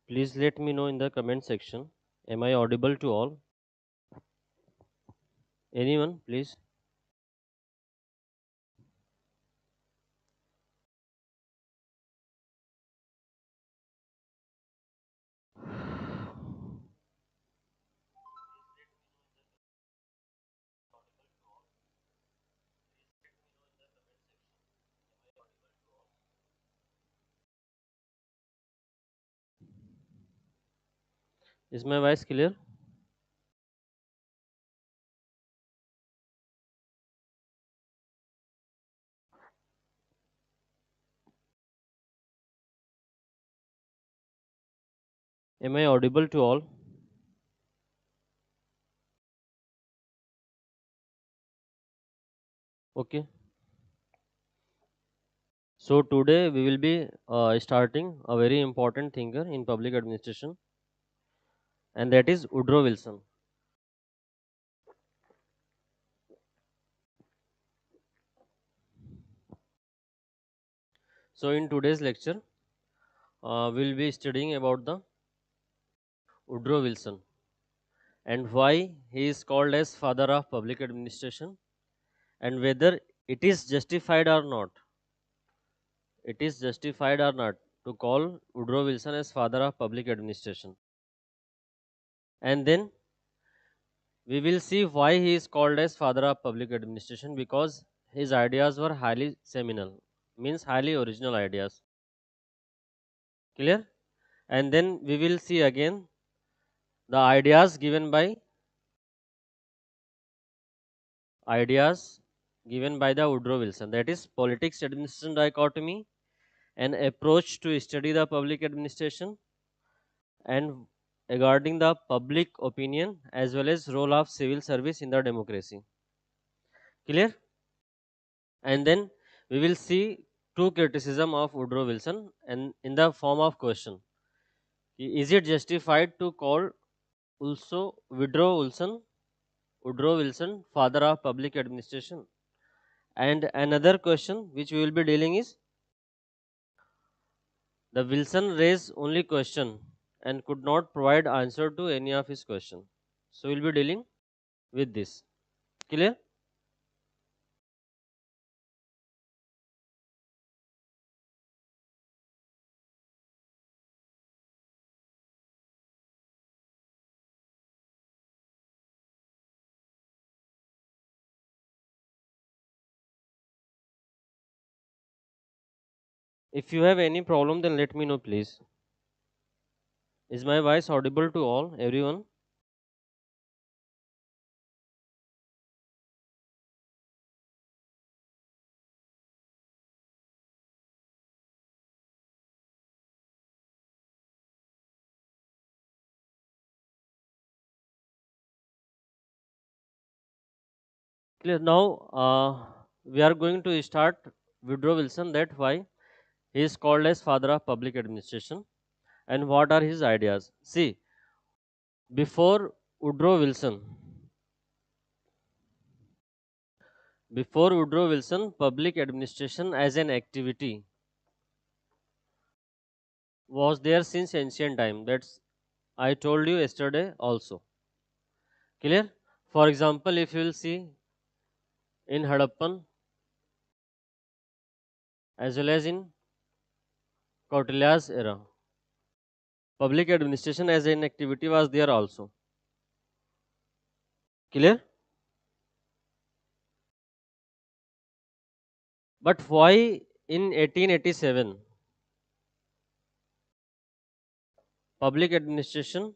Please let me know in the comment section. Am I audible to all? Anyone, please? Is my voice clear? Am I audible to all? Okay. So today we will be starting a very important thinker in public administration, and that is Woodrow Wilson. So in today's lecture, we'll be studying about the Woodrow Wilson and why he is called as father of public administration, and whether it is justified or not. It is justified or not to call Woodrow Wilson as father of public administration. And then we will see why he is called as father of public administration, because his ideas were highly seminal, means highly original ideas. Clear? And then we will see again the ideas given by the Woodrow Wilson, that is politics administration dichotomy, an approach to study the public administration, and regarding the public opinion as well as role of civil service in the democracy. Clear? And then we will see two criticism of Woodrow Wilson and in the form of question. Is it justified to call also Woodrow Wilson father of public administration? And another question which we will be dealing is, the Wilson raised only question and could not provide answer to any of his question. So we'll be dealing with this. Clear? If you have any problem, then let me know, please. Is my voice audible to all, everyone? Clear. Now we are going to start Woodrow Wilson. That why he is called as father of public administration and what are his ideas. See, before Woodrow Wilson, public administration as an activity was there since ancient time. That's I told you yesterday also. Clear? For example, if you will see in Harappan as well as in Kautilya's era, public administration as an activity was there also. Clear? But why in 1887 public administration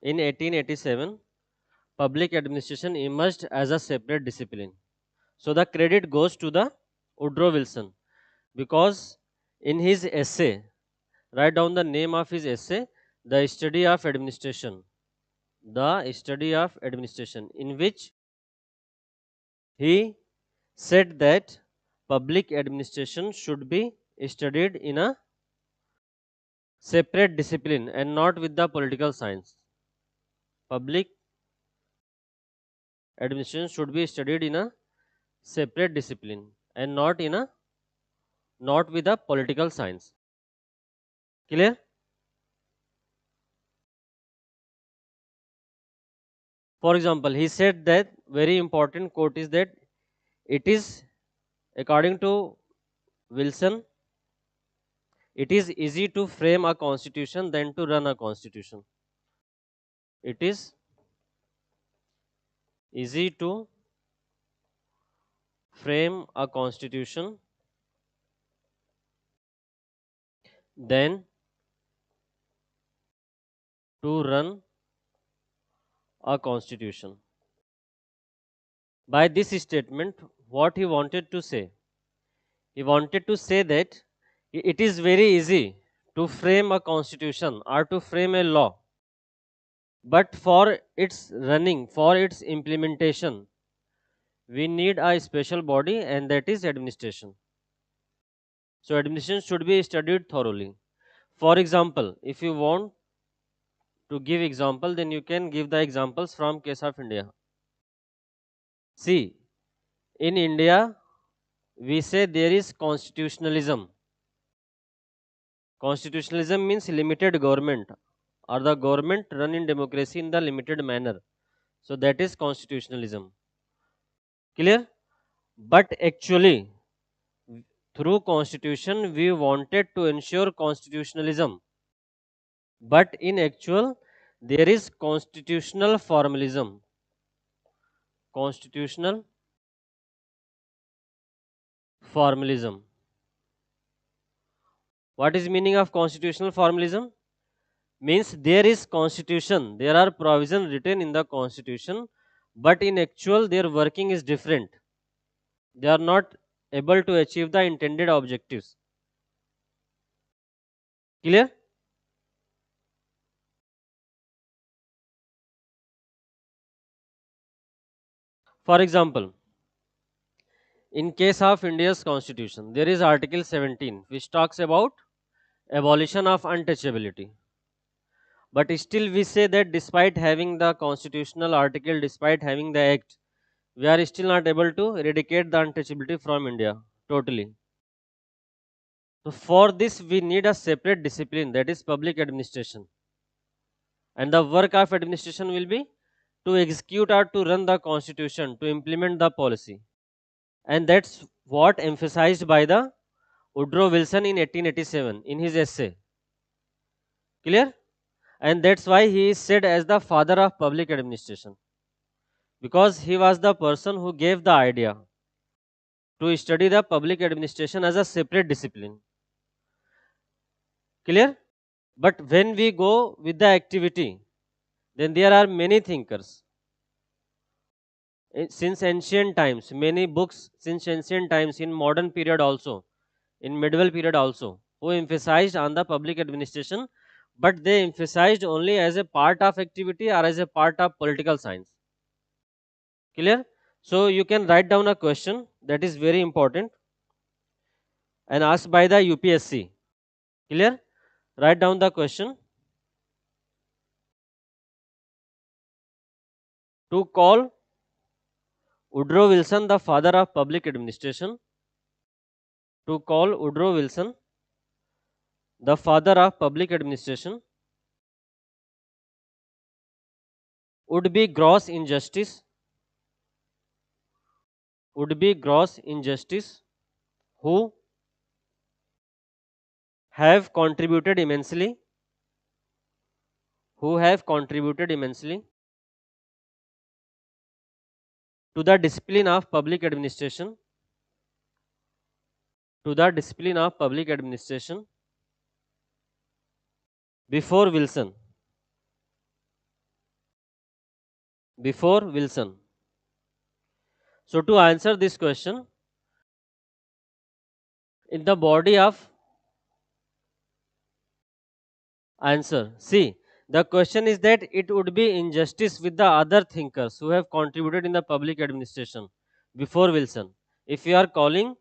in 1887 public administration emerged as a separate discipline? So the credit goes to the Woodrow Wilson, because in his essay, write down the name of his essay, the study of administration, in which he said that public administration should be studied in a separate discipline and not with the political science. Public administration should be studied in a separate discipline and not with a political science. Clear? For example, he said that very important quote is that it is, according to Wilson, it is easy to frame a constitution than to run a constitution. It is easy to frame a constitution than to run a constitution. By this statement, what he wanted to say? He wanted to say that it is very easy to frame a constitution or to frame a law, but for its running, for its implementation, we need a special body, and that is administration. So, administration should be studied thoroughly. For example, if you want to give example, then you can give the examples from case of India. See, in India, we say there is constitutionalism. Constitutionalism means limited government, or the government run in democracy in the limited manner. So that is constitutionalism. Clear? But actually, through constitution, we wanted to ensure constitutionalism. But in actual, there is constitutional formalism. Constitutional formalism. What is meaning of constitutional formalism? Means there is constitution, there are provisions written in the constitution, but in actual their working is different. They are not able to achieve the intended objectives. Clear? For example, in case of India's constitution, there is Article 17 which talks about abolition of untouchability. But still we say that despite having the constitutional article, despite having the act, we are still not able to eradicate the untouchability from India totally. So for this we need a separate discipline, that is public administration. And the work of administration will be to execute or to run the constitution, to implement the policy. And that's what emphasized by the Woodrow Wilson in 1887 in his essay. Clear? And that's why he is said as the father of public administration, because he was the person who gave the idea to study the public administration as a separate discipline. Clear? But when we go with the activity, then there are many thinkers. Since ancient times, many books since ancient times, in modern period also, in medieval period also, who emphasized on the public administration, but they emphasized only as a part of activity or as a part of political science. Clear? So you can write down a question that is very important and asked by the UPSC. Clear? Write down the question. To call Woodrow Wilson the father of public administration, to call Woodrow Wilson the father of public administration would be gross injustice, would be gross injustice, who have contributed immensely, who have contributed immensely to the discipline of public administration, to the discipline of public administration before Wilson, before Wilson. So to answer this question, in the body of answer, see, the question is that it would be injustice with the other thinkers who have contributed in the public administration before Wilson. If you are calling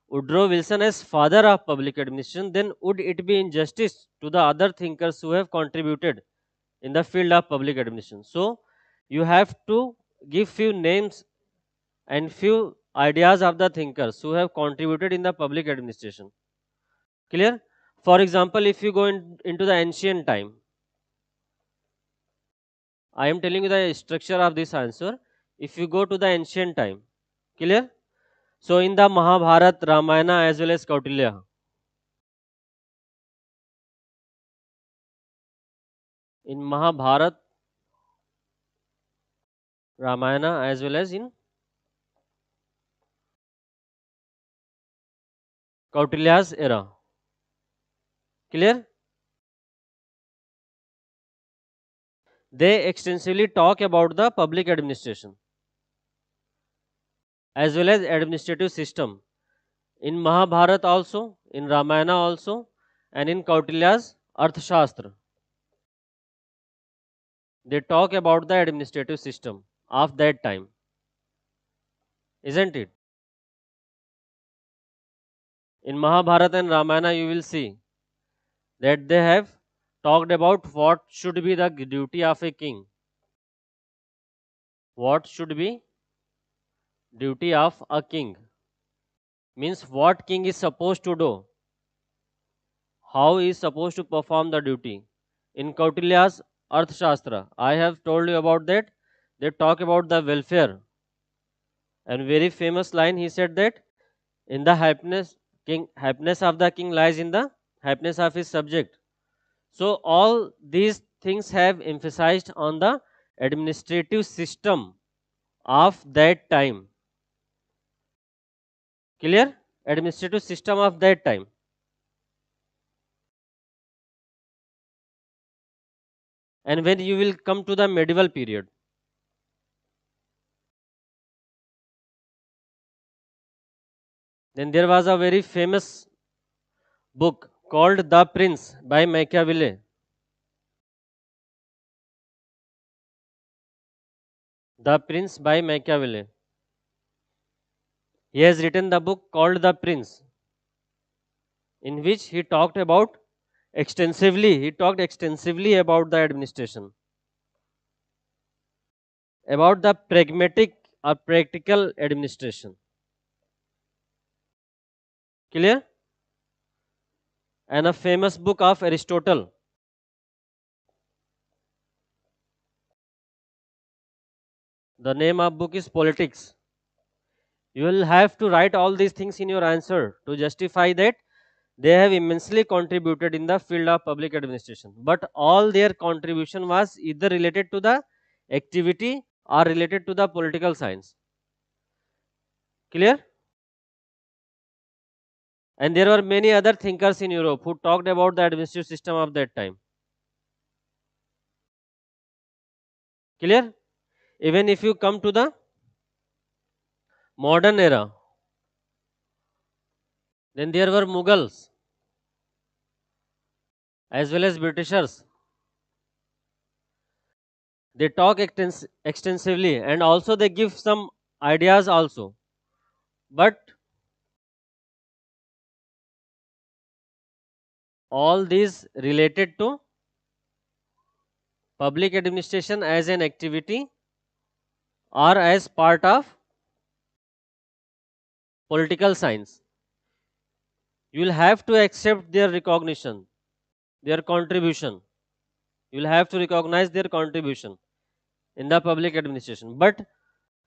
Woodrow Wilson as father of public administration, then would it be injustice to the other thinkers who have contributed in the field of public administration? So you have to give few names and few ideas of the thinkers who have contributed in the public administration. Clear? For example, if you go into the ancient time, I am telling you the structure of this answer. If you go to the ancient time, clear? So in the Mahabharata, Ramayana as well as Kautilya, in Mahabharata, Ramayana as well as in Kautilya's era, clear? They extensively talk about the public administration as well as administrative system. In Mahabharata also, in Ramayana also, and in Kautilya's Arthashastra, they talk about the administrative system of that time, isn't it? In Mahabharata and Ramayana, you will see that they have talked about what should be the duty of a king, what should be duty of a king, means what king is supposed to do, how he is supposed to perform the duty. In Kautilya's Arthashastra, I have told you about that. They talk about the welfare, and very famous line he said that in the happiness of the king lies in the happiness of his subject. So all these things have emphasized on the administrative system of that time. Clear? Administrative system of that time. And when you will come to the medieval period, then there was a very famous book called The Prince by Machiavelli. The Prince by Machiavelli. He has written the book called The Prince, in which he talked extensively about the administration, about the pragmatic or practical administration. Clear? And a famous book of Aristotle. The name of book is Politics. You will have to write all these things in your answer to justify that they have immensely contributed in the field of public administration. But all their contribution was either related to the activity or related to the political science. Clear? And there were many other thinkers in Europe who talked about the administrative system of that time. Clear? Even if you come to the modern era, then there were Mughals as well as Britishers. They talk extensively and also they give some ideas also. But all these related to public administration as an activity or as part of political science. You will have to accept their recognition, their contribution. You will have to recognize their contribution in the public administration. But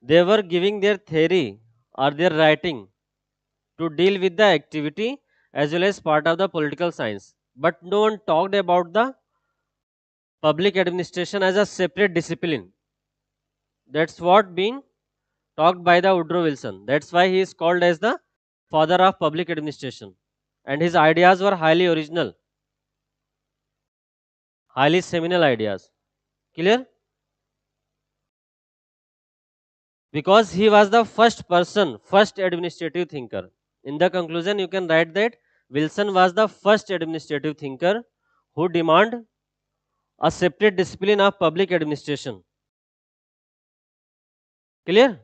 they were giving their theory or their writing to deal with the activity as well as part of the political science. But no one talked about the public administration as a separate discipline. That's what being talked by the Woodrow Wilson. That's why he is called as the father of public administration. And his ideas were highly original, highly seminal ideas. Clear? Because he was the first person, first administrative thinker. In the conclusion, you can write that Wilson was the first administrative thinker who demanded a separate discipline of public administration. Clear?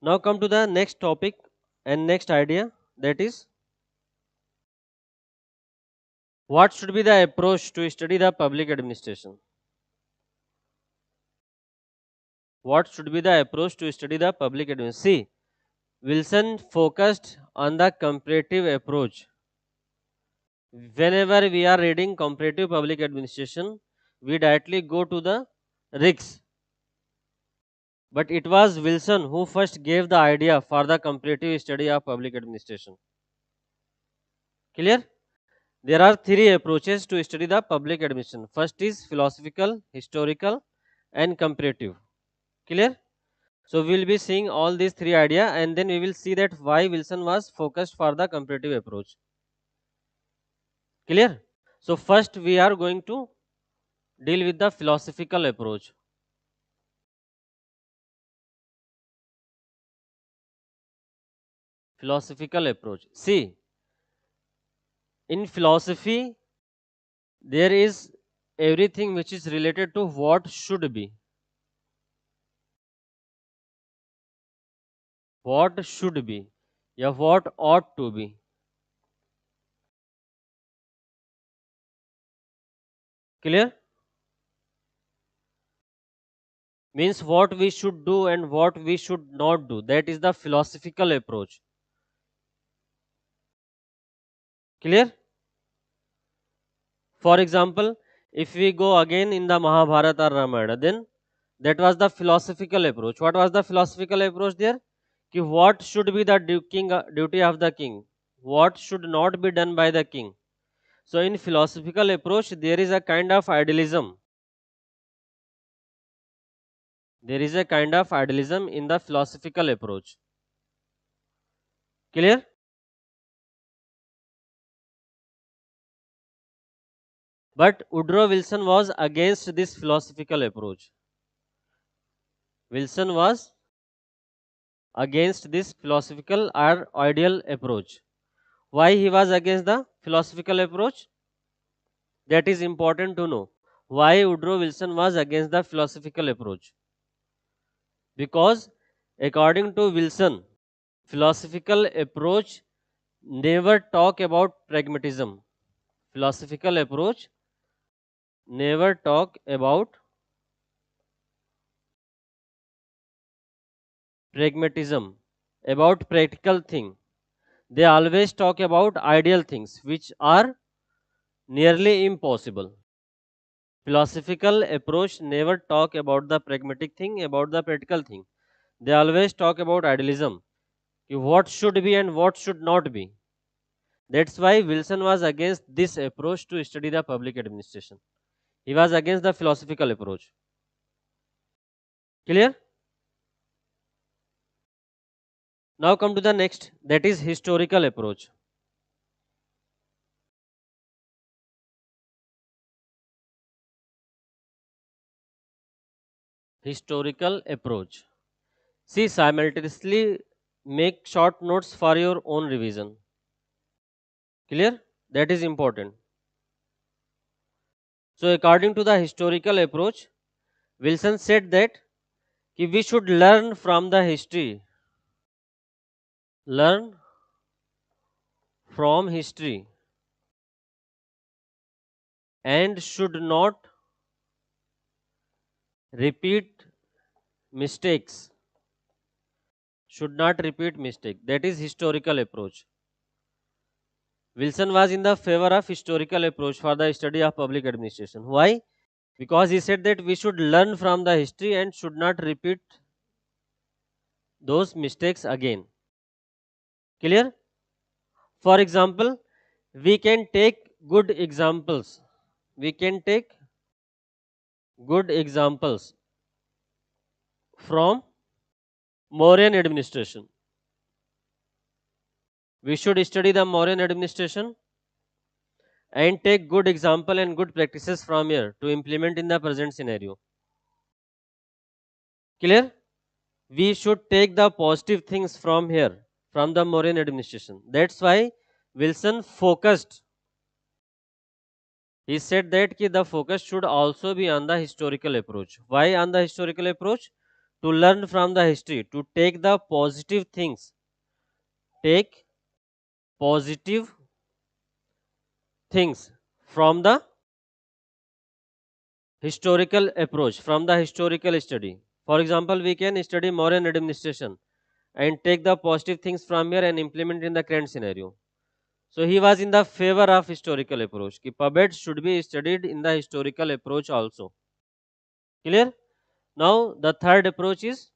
Now come to the next topic and next idea, that is What should be the approach to study the public administration? What should be the approach to study the public administration? See, Wilson focused on the comparative approach. Whenever we are reading comparative public administration, we directly go to the risks. But it was Wilson who first gave the idea for the comparative study of public administration. Clear? There are three approaches to study the public administration. First is philosophical, historical, and comparative. Clear? So we will be seeing all these three ideas, and then we will see that why Wilson was focused for the comparative approach. Clear? So first we are going to deal with the philosophical approach. Philosophical approach. See, in philosophy, there is everything which is related to what should be. What should be. Yeah, what ought to be. Clear? Means what we should do and what we should not do. That is the philosophical approach. Clear? For example, if we go again in the Mahabharata or Ramayana, then that was the philosophical approach. What was the philosophical approach there? Ki what should be the duty of the king? What should not be done by the king? So in philosophical approach, there is a kind of idealism. There is a kind of idealism in the philosophical approach. Clear? But Woodrow Wilson was against this philosophical approach. Wilson was against this philosophical or ideal approach. Why he was against the philosophical approach? That is important to know. Why Woodrow Wilson was against the philosophical approach? Because according to Wilson, philosophical approach never talk about pragmatism. Philosophical approach never talk about pragmatism, about practical thing. They always talk about ideal things which are nearly impossible. Philosophical approach never talk about the pragmatic thing, about the practical thing. They always talk about idealism, what should be and what should not be. That's why Wilson was against this approach to study the public administration. He was against the philosophical approach. Clear? Now come to the next, that is historical approach. Historical approach. See, simultaneously make short notes for your own revision. Clear? That is important. So according to the historical approach, Wilson said that we should learn from the history. Learn from history and should not repeat mistakes. Should not repeat mistake. That is historical approach. Wilson was in the favor of historical approach for the study of public administration. Why? Because he said that we should learn from the history and should not repeat those mistakes again. Clear? For example, we can take good examples. We can take good examples from Mauryan administration. We should study the Mauryan administration and take good example and good practices from here to implement in the present scenario. Clear? We should take the positive things from here, from the Mauryan administration. That's why Wilson focused. He said that the focus should also be on the historical approach. Why on the historical approach? To learn from the history, to take the positive things. Take positive things from the historical approach, from the historical study. For example, we can study modern administration and take the positive things from here and implement in the current scenario. So he was in the favor of historical approach. Ki puppets should be studied in the historical approach also. Clear? Now the third approach is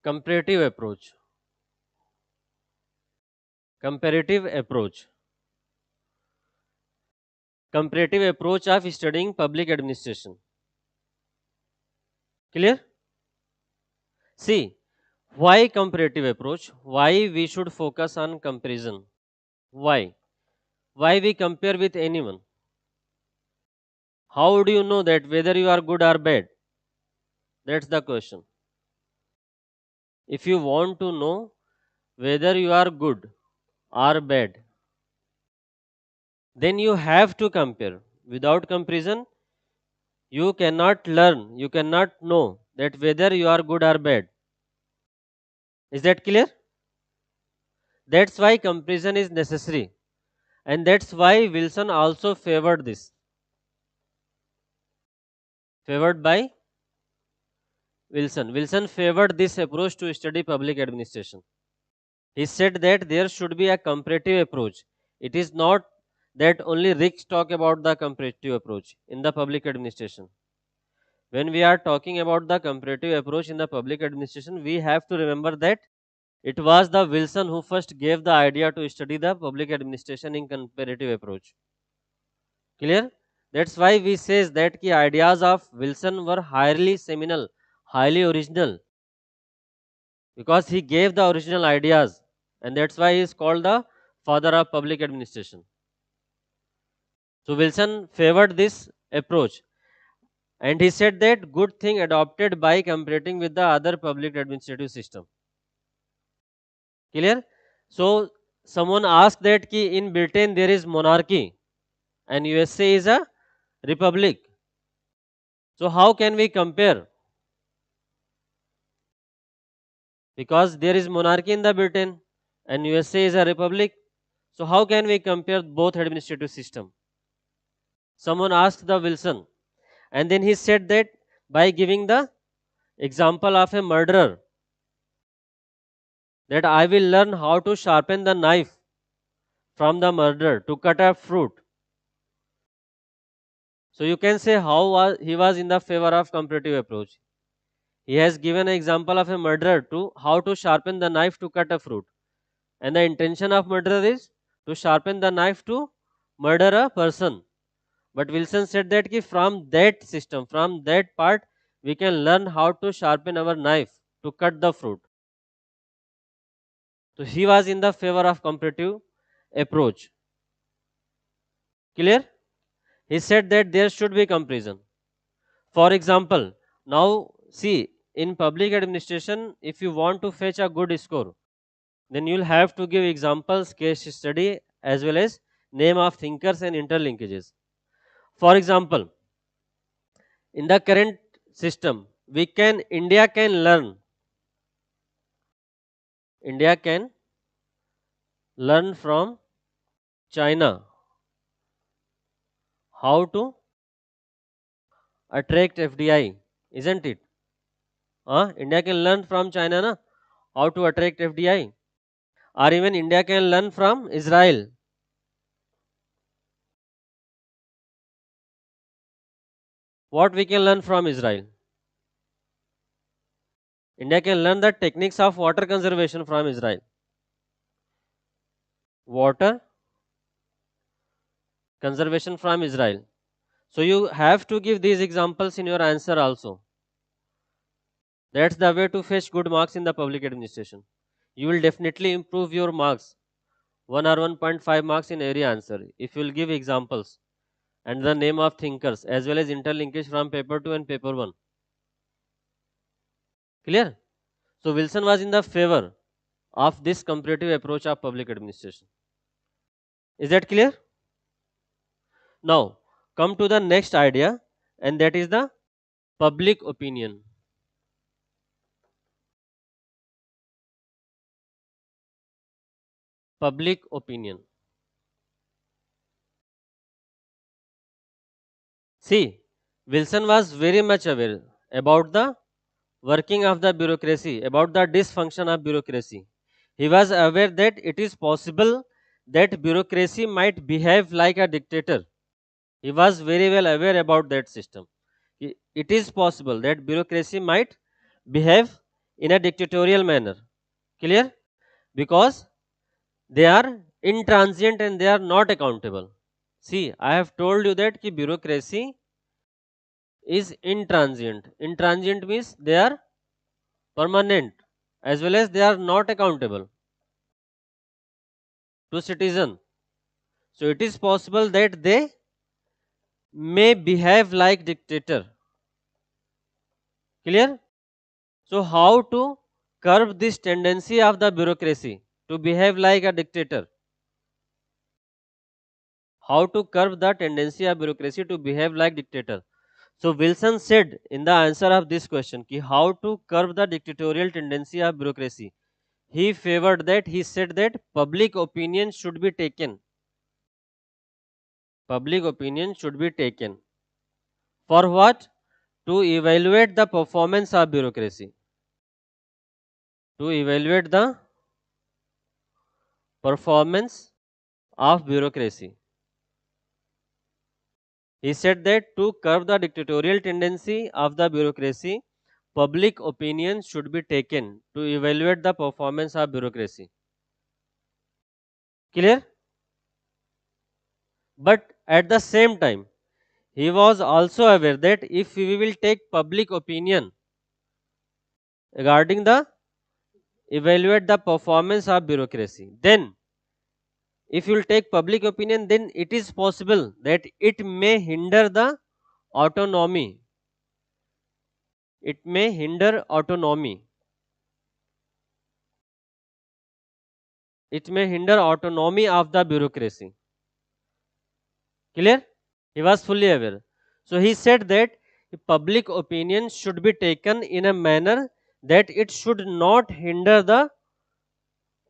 comparative approach. Comparative approach. Comparative approach of studying public administration. Clear? See, why comparative approach? Why we should focus on comparison? Why? Why we compare with anyone? How do you know that whether you are good or bad? That's the question. If you want to know whether you are good or bad, then you have to compare. Without comparison, you cannot learn, you cannot know that whether you are good or bad. Is that clear? That's why comparison is necessary. And that's why Wilson also favored this. Favored by Wilson. Wilson favored this approach to study public administration. He said that there should be a comparative approach. It is not that only rich talk about the comparative approach in the public administration. When we are talking about the comparative approach in the public administration, we have to remember that it was the Wilson who first gave the idea to study the public administration in comparative approach. Clear? That's why we says that the ideas of Wilson were highly seminal, highly original, because he gave the original ideas, and that's why he is called the father of public administration. So Wilson favored this approach, and he said that good thing adopted by comparing with the other public administrative system. Clear? So someone asked that ki in Britain there is monarchy and USA is a republic. So how can we compare? Because there is monarchy in the Britain and USA is a republic. So how can we compare both administrative system? Someone asked the Wilson, and then he said that by giving the example of a murderer, that I will learn how to sharpen the knife from the murderer to cut a fruit. So you can say he was in the favor of comparative approach. He has given an example of a murderer to how to sharpen the knife to cut a fruit. And the intention of murderer is to sharpen the knife to murder a person. But Wilson said that from that system, from that part, we can learn how to sharpen our knife to cut the fruit. So he was in the favor of comparative approach. Clear? He said that there should be comparison. For example, now see, in public administration, if you want to fetch a good score, then you'll have to give examples, case study, as well as name of thinkers and interlinkages. For example, in the current system, India can learn from China how to attract FDI, isn't it? India can learn from China na, how to attract FDI, or even India can learn from Israel. What we can learn from Israel? India can learn the techniques of water conservation from Israel. Water conservation from Israel. So you have to give these examples in your answer also. That's the way to fetch good marks in the public administration. You will definitely improve your marks, 1 or 1.5 marks in every answer, if you will give examples and the name of thinkers as well as interlinkage from paper 2 and paper 1. Clear? So Wilson was in the favor of this comparative approach of public administration. Is that clear? Now come to the next idea, and that is the public opinion. public opinion. See, Wilson was very much aware about the working of the bureaucracy, about the dysfunction of bureaucracy. He was aware that it is possible that bureaucracy might behave like a dictator. He was very well aware about that system. It is possible that bureaucracy might behave in a dictatorial manner. Clear? Because they are intransient and they are not accountable. See, I have told you that ki bureaucracy is intransient. Intransient means they are permanent as well as they are not accountable to citizen. So it is possible that they may behave like dictator. Clear? So how to curb this tendency of the bureaucracy to behave like a dictator? How to curb the tendency of bureaucracy to behave like dictator? So Wilson said in the answer of this question ki how to curb the dictatorial tendency of bureaucracy. He favored that, he said that public opinion should be taken. Public opinion should be taken. For what? To evaluate the performance of bureaucracy. To evaluate the performance of bureaucracy. He said that to curb the dictatorial tendency of the bureaucracy, public opinion should be taken to evaluate the performance of bureaucracy. Clear? But at the same time, he was also aware that if we will take public opinion regarding the evaluate the performance of bureaucracy, then if you will take public opinion, then it is possible that it may hinder the autonomy. It may hinder autonomy. It may hinder autonomy of the bureaucracy. Clear? He was fully aware. So he said that public opinion should be taken in a manner that it should not hinder the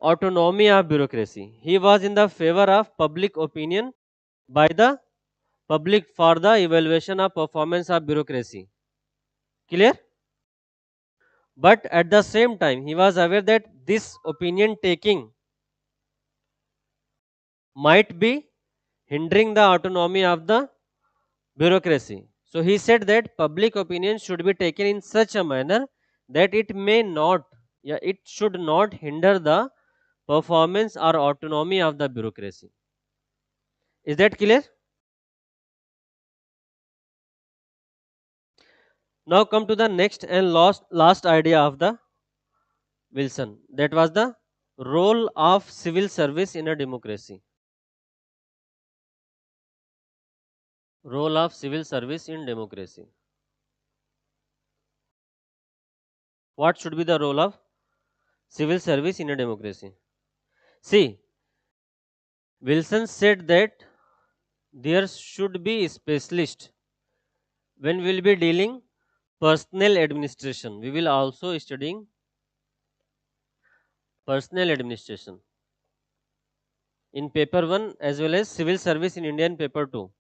autonomy of bureaucracy. He was in the favor of public opinion by the public for the evaluation of performance of bureaucracy. Clear? But at the same time, he was aware that this opinion taking might be hindering the autonomy of the bureaucracy. So he said that public opinion should be taken in such a manner that it may not, yeah, it should not hinder the performance or autonomy of the bureaucracy. Is that clear? Now come to the next and last idea of the Wilson. That was the role of civil service in a democracy. Role of civil service in democracy. What should be the role of civil service in a democracy? See, Wilson said that there should be specialist when we will be dealing personal administration. We will also studying personal administration in paper 1 as well as civil service in Indian paper 2.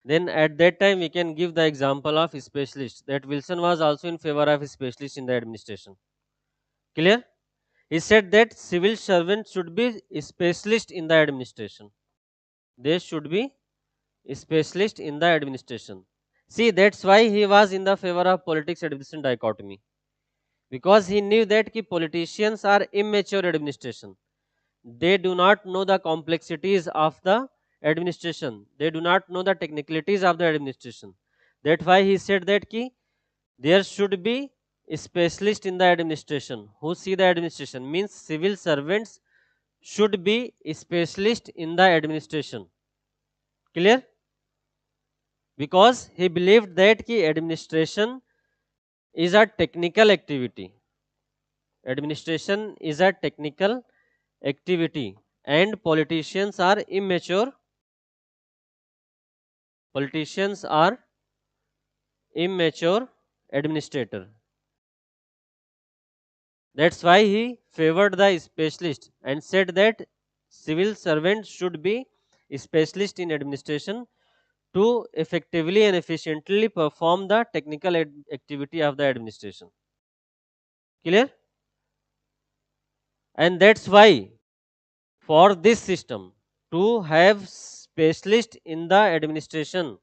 Then at that time we can give the example of specialist, that Wilson was also in favor of specialist in the administration. Clear? He said that civil servants should be specialist in the administration. They should be specialist in the administration. See, that's why he was in the favor of politics administration dichotomy. Because he knew that ki politicians are immature administration. They do not know the complexities of the administration. They do not know the technicalities of the administration. That's why he said that ki there should be a specialist in the administration who see the administration, means civil servants should be a specialist in the administration. Clear? Because he believed that ki administration is a technical activity. Administration is a technical activity and politicians are immature. Politicians are immature administrator. That's why he favored the specialist and said that civil servants should be specialist in administration to effectively and efficiently perform the technical activity of the administration. Clear? And that's why for this system to have specialist in the administration,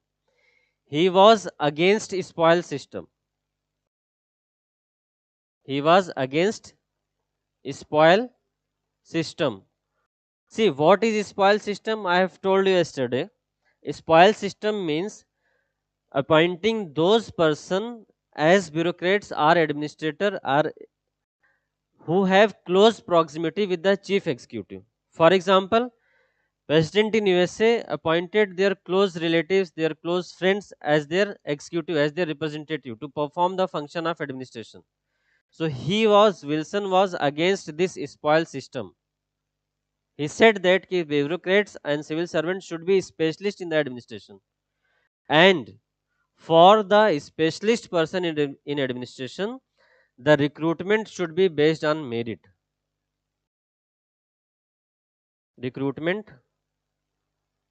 he was against spoil system. He was against spoil system. See, what is spoil system? I have told you yesterday. Spoil system means appointing those person as bureaucrats or administrator or who have close proximity with the chief executive. For example, President in USA appointed their close relatives, their close friends as their executive, as their representative to perform the function of administration. So Wilson was against this spoil system. He said that bureaucrats and civil servants should be specialists in the administration. And for the specialist person in administration, the recruitment should be based on merit. Recruitment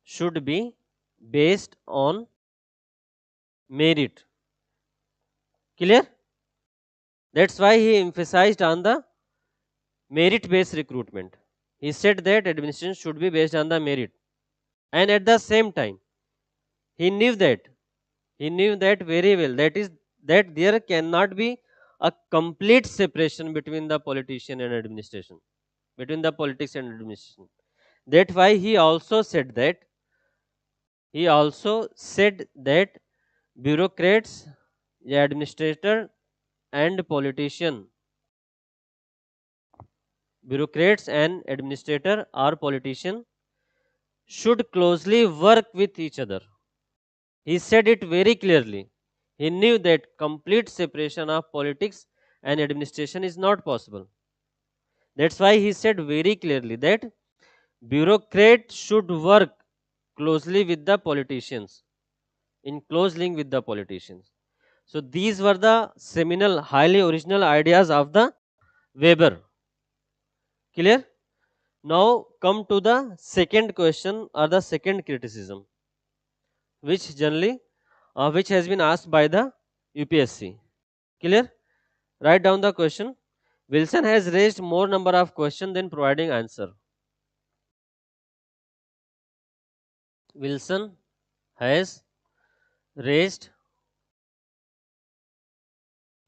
should be based on merit. Clear? That's why he emphasized on the merit based recruitment. He said that administration should be based on the merit. And at the same time, he knew that he knew that very well. That is that there cannot be a complete separation between the politician and administration, between the politics and administration. That's why he also said that bureaucrats, the administrator and politician, bureaucrats and administrator or politician should closely work with each other. He said it very clearly. He knew that complete separation of politics and administration is not possible. That's why he said very clearly that bureaucrats should work closely with the politicians, in close link with the politicians. So these were the seminal, highly original ideas of the Weber. Clear? Now come to the second question or the second criticism, which has been asked by the UPSC. Clear? Write down the question. Wilson has raised more number of questions than providing answer. Wilson has raised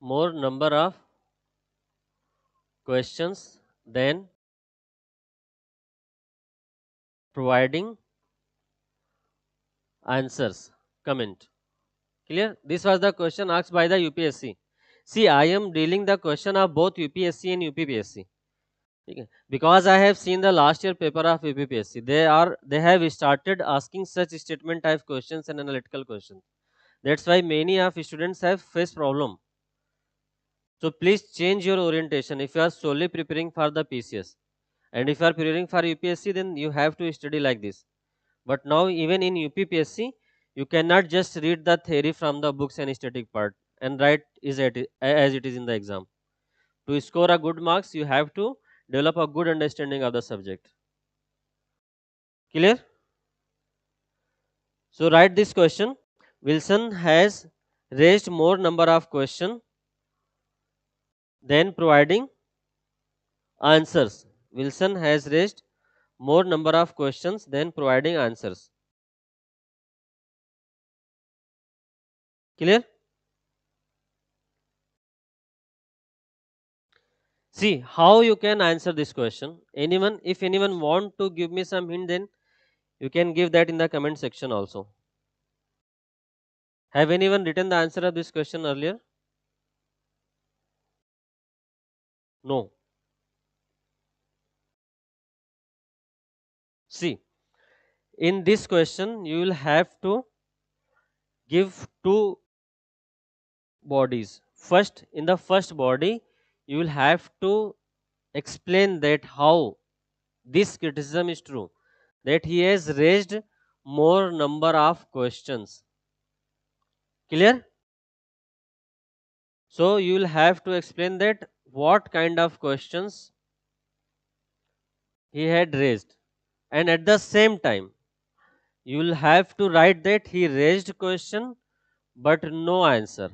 more number of questions than providing answers. Comment. Clear? This was the question asked by the UPSC. See, I am dealing the question of both UPSC and UPPSC. Okay. Because I have seen the last year paper of UPPSC. They have started asking such statement type questions and analytical questions. That's why many of students have faced problem. So please change your orientation if you are solely preparing for the PCS. And if you are preparing for UPSC, then you have to study like this. But now even in UPPSC, you cannot just read the theory from the books and static part and write as it is in the exam. To score a good marks, you have to develop a good understanding of the subject. Clear? So write this question. Wilson has raised more number of questions than providing answers. Wilson has raised more number of questions than providing answers. Clear? See how you can answer this question. If anyone want to give me some hint, then you can give that in the comment section also. Have anyone written the answer of this question earlier? No. See, in this question, you will have to give two bodies. First, in the first body, you will have to explain that how this criticism is true, that he has raised more number of questions. Clear? So you will have to explain that what kind of questions he had raised. and at the same time you will have to write that he raised question but no answer.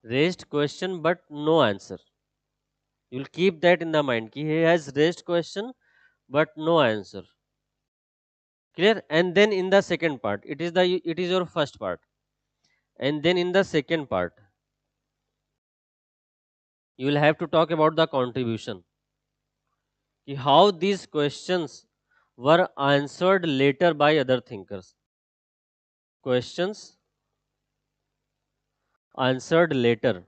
Raised question but no answer. You will keep that in the mind. He has raised question but no answer. Clear? And then in the second part, it is your first part. And then in the second part, you will have to talk about the contribution. How these questions were answered later by other thinkers. Questions answered later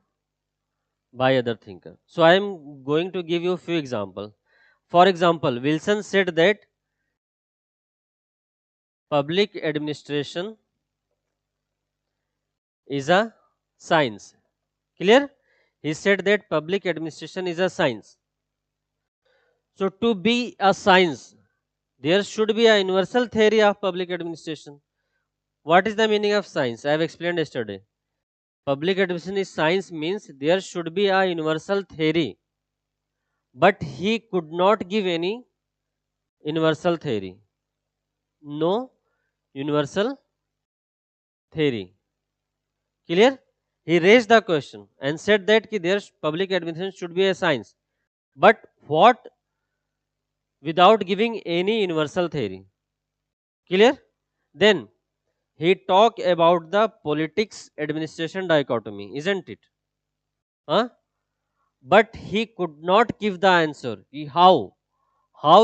by other thinkers. So I am going to give you a few examples. For example, Wilson said that public administration is a science. Clear? He said that public administration is a science. So to be a science, there should be a universal theory of public administration. What is the meaning of science? I have explained yesterday. Public administration is science means there should be a universal theory. But he could not give any universal theory. No universal theory. Clear? He raised the question and said that their public administration should be a science. But what without giving any universal theory? Clear? Then he talked about the politics administration dichotomy, isn't it? Huh? But he could not give the answer. How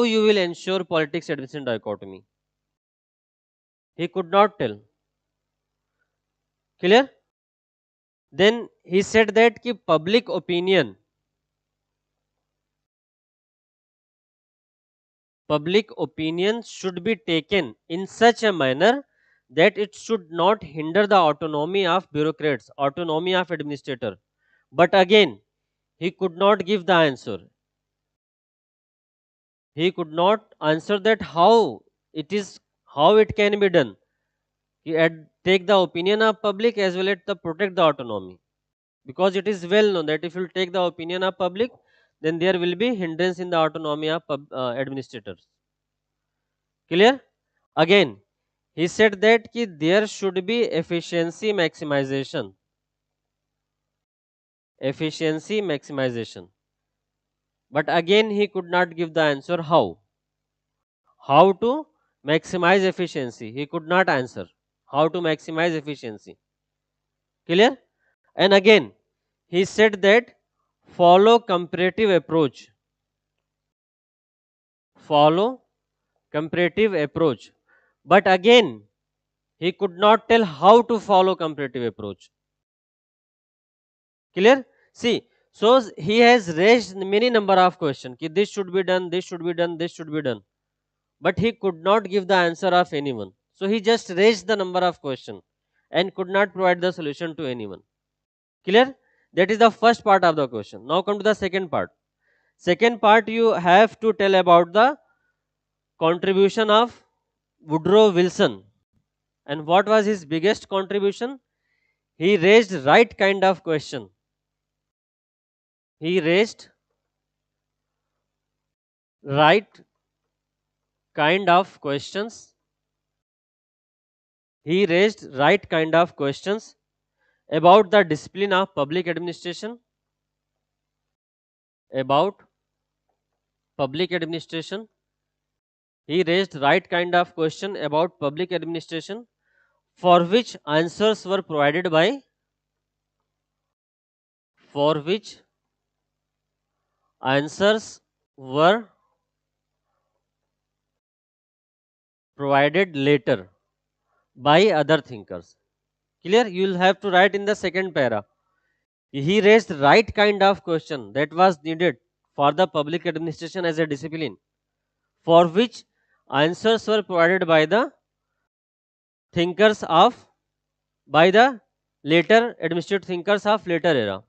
you will ensure politics administration dichotomy? He could not tell. Clear? Then he said that public opinion should be taken in such a manner that it should not hinder the autonomy of bureaucrats, autonomy of administrator. But again, he could not give the answer. He could not answer that how it can be done. He had take the opinion of public as well as to protect the autonomy. Because it is well known that if you take the opinion of public, then there will be hindrance in the autonomy of administrators. Clear? Again, he said that there should be efficiency maximization. Efficiency maximization. But again, he could not give the answer how. How to maximize efficiency? He could not answer. How to maximize efficiency? Clear? And again, he said that follow comparative approach. Follow comparative approach. But again, he could not tell how to follow comparative approach. Clear? See, so he has raised many number of questions. This should be done, this should be done, this should be done. But he could not give the answer of anyone. So he just raised the number of questions and could not provide the solution to anyone. Clear? That is the first part of the question. Now come to the second part. Second part, you have to tell about the contribution of Woodrow Wilson. And what was his biggest contribution? He raised right kind of question. He raised right kind of questions. He raised right kind of questions about the discipline of public administration, about public administration. He raised right kind of question about public administration for which answers were provided by for which answers were provided later by other thinkers. Clear? You will have to write in the second para. He raised right kind of question that was needed for the public administration as a discipline, for which answers were provided by the thinkers of by the later administrative thinkers of later era.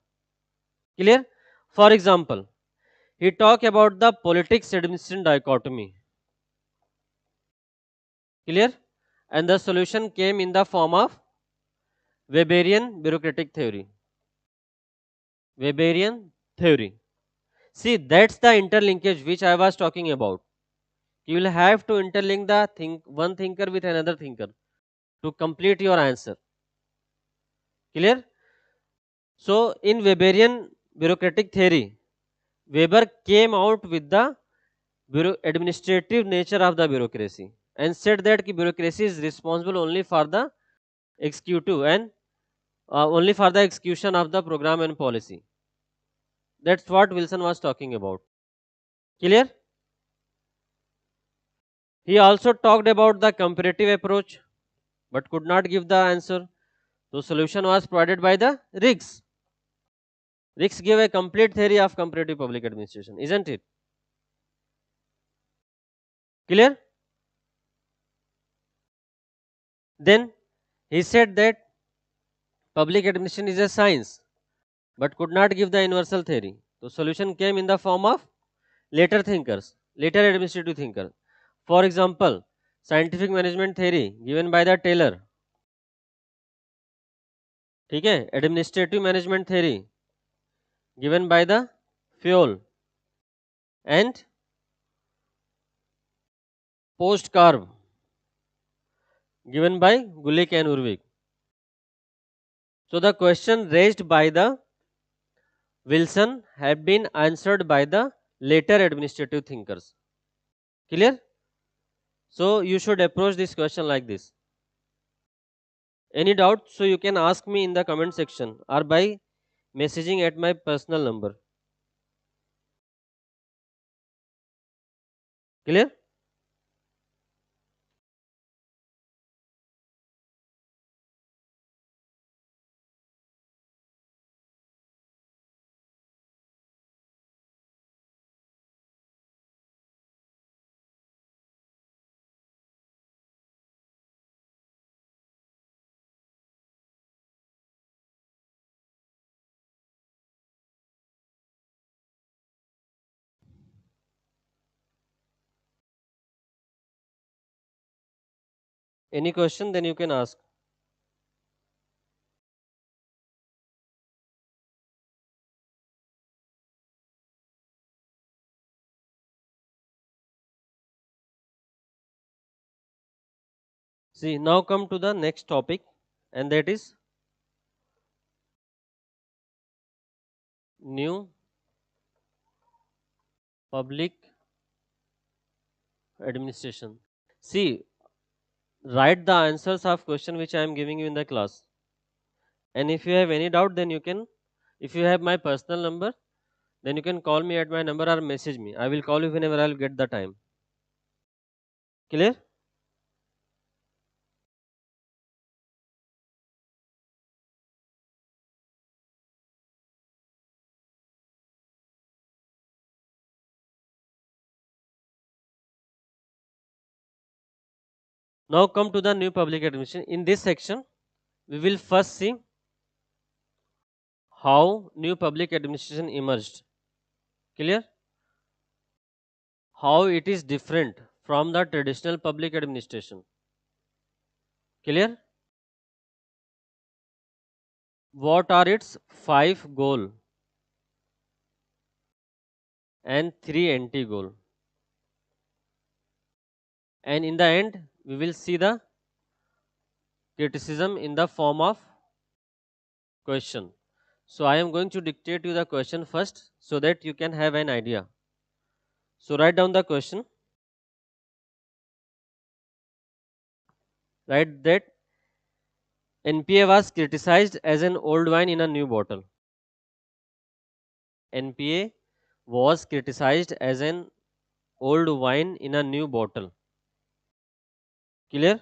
Clear? For example, he talked about the politics administration dichotomy. Clear? And the solution came in the form of Weberian bureaucratic theory. Weberian theory. See, that's the interlinkage which I was talking about. You will have to interlink the one thinker with another thinker to complete your answer. Clear? So, in Weberian bureaucratic theory, Weber came out with the administrative nature of the bureaucracy and said that bureaucracy is responsible only for the executive and only for the execution of the program and policy. That's what Wilson was talking about. Clear? He also talked about the comparative approach but could not give the answer. The solution was provided by the Riggs. Riggs gave a complete theory of comparative public administration, isn't it? Clear? Then he said that public administration is a science but could not give the universal theory. The solution came in the form of later thinkers, later administrative thinkers. For example, scientific management theory given by the Taylor. ठीक है? Administrative management theory given by the Fayol and post carb given by Gulick and Urvik. So the question raised by the Wilson have been answered by the later administrative thinkers. Clear? So you should approach this question like this. Any doubt? So you can ask me in the comment section or by messaging at my personal number. Clear? Any question? Then you can ask. See, now come to the next topic, and that is new public administration. See, write the answers of question which I am giving you in the class. And if you have any doubt, then you can, if you have my personal number, then you can call me at my number or message me. I will call you whenever I will get the time. Clear? Now come to the new public administration. In this section, we will first see how new public administration emerged. Clear? How it is different from the traditional public administration. Clear? What are its 5 goal and 3 anti goal? And in the end, we will see the criticism in the form of question. So I am going to dictate you the question first so that you can have an idea. So write down the question. Write that NPA was criticized as an old wine in a new bottle. NPA was criticized as an old wine in a new bottle. Clear?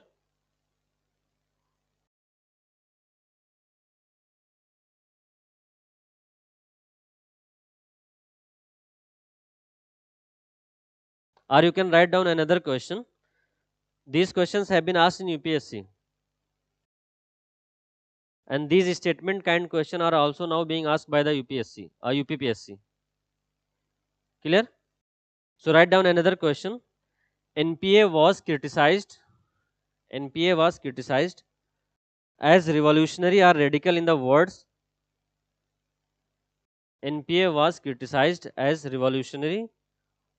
Or you can write down another question. These questions have been asked in UPSC. And these statement kind question are also now being asked by the UPSC or UPPSC. Clear? So write down another question. NPA was criticized. NPA was criticized as revolutionary or radical in the words NPA was criticized as revolutionary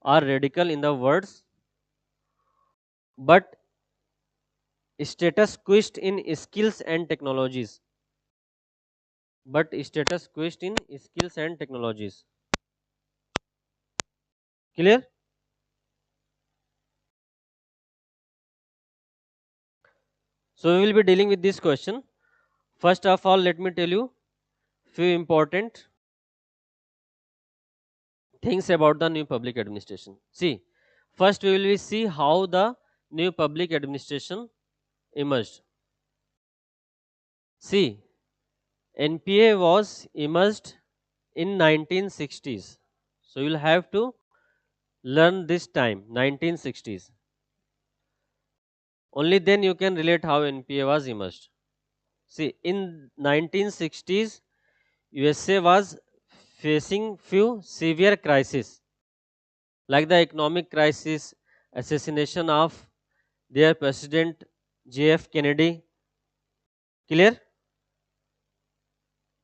or radical in the words, but status quo in skills and technologies. But status quo in skills and technologies. Clear? So we will be dealing with this question. First of all, let me tell you few important things about the new public administration. See, first we will see how the new public administration emerged. See, NPA was emerged in 1960s. So you'll have to learn this time, 1960s. Only then you can relate how NPA was emerged. See, in 1960s, USA was facing few severe crises like the economic crisis, assassination of their president JF Kennedy, clear?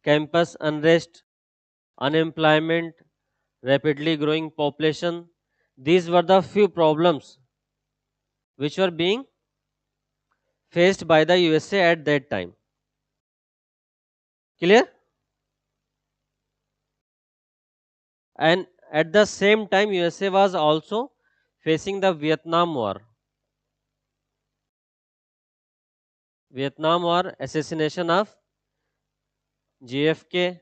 Campus unrest, unemployment, rapidly growing population. These were the few problems which were being faced by the USA at that time. Clear? And at the same time, USA was also facing the Vietnam War. Vietnam War, assassination of JFK,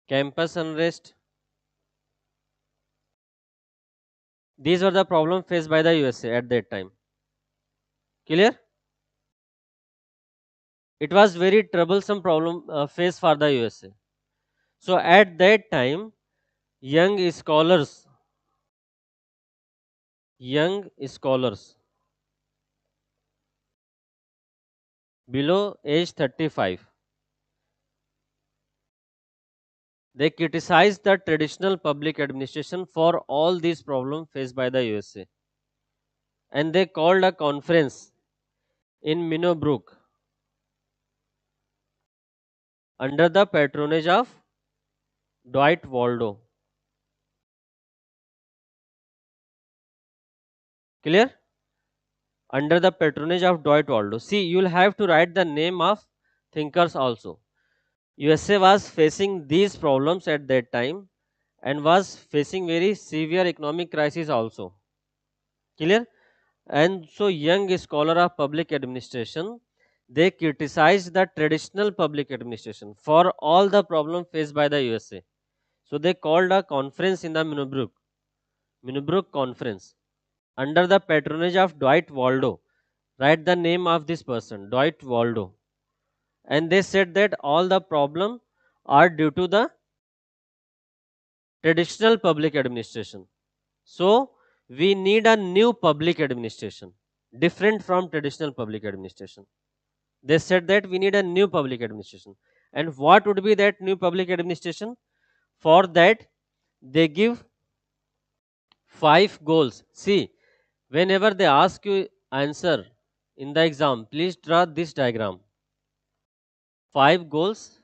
campus unrest. These were the problems faced by the USA at that time. Clear? It was very troublesome problem faced for the USA. So at that time, young scholars below age 35, they criticized the traditional public administration for all these problems faced by the USA. And they called a conference in Minnowbrook under the patronage of Dwight Waldo. Clear? Under the patronage of Dwight Waldo. See, you will have to write the name of thinkers also. USA was facing these problems at that time and was facing very severe economic crisis also. Clear? And so young scholar of public administration, they criticized the traditional public administration for all the problems faced by the USA. So they called a conference in the Minnowbrook Conference under the patronage of Dwight Waldo. Write the name of this person, Dwight Waldo. And they said that all the problems are due to the traditional public administration. So we need a new public administration, different from traditional public administration. They said that we need a new public administration. And what would be that new public administration? For that, they give 5 goals. See, whenever they ask you answer in the exam, please draw this diagram. 5 goals